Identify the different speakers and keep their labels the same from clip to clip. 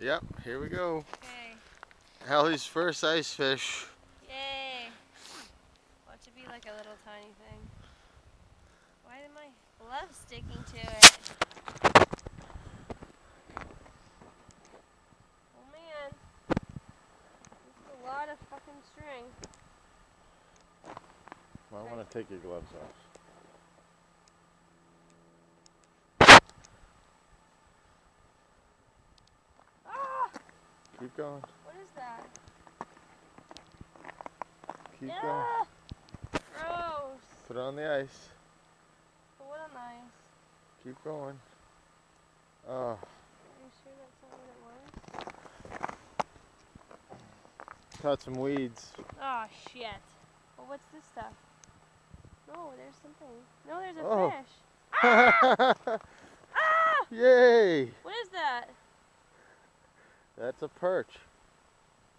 Speaker 1: Yep, here we go.
Speaker 2: Okay.
Speaker 1: Allie's first ice fish.
Speaker 2: Yay. Watch it be like a little tiny thing. Why am my glove sticking to it? Oh man. This is a lot of fucking string.
Speaker 1: Well, I want to take your gloves off.
Speaker 2: Ah!
Speaker 1: Keep going.
Speaker 2: What is that?
Speaker 1: Keep
Speaker 2: Yeah.
Speaker 1: going.
Speaker 2: Gross.
Speaker 1: Put it on the ice.
Speaker 2: But what on the ice?
Speaker 1: Keep going. Oh,
Speaker 2: Are you sure that's not what it was?
Speaker 1: caught some weeds.
Speaker 2: Oh shit. Well, what's this stuff? No, there's something. No, there's a
Speaker 1: Oh.
Speaker 2: fish. Ah! Ah!
Speaker 1: Yay!
Speaker 2: What is that?
Speaker 1: That's a perch.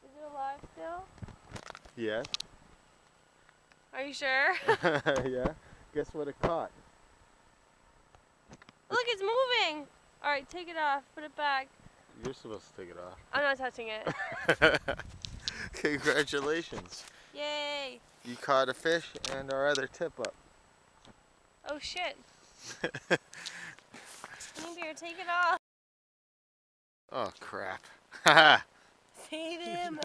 Speaker 2: Is it alive still?
Speaker 1: Yes.
Speaker 2: Are you sure?
Speaker 1: Yeah. Guess what it caught?
Speaker 2: Look, it's moving! Alright, take it off. Put it back.
Speaker 1: You're supposed to take it off.
Speaker 2: I'm not touching it.
Speaker 1: Congratulations.
Speaker 2: Yay!
Speaker 1: You caught a fish and our other tip up.
Speaker 2: Oh shit. Beer, take it off.
Speaker 1: Oh crap. Haha.
Speaker 2: Save him!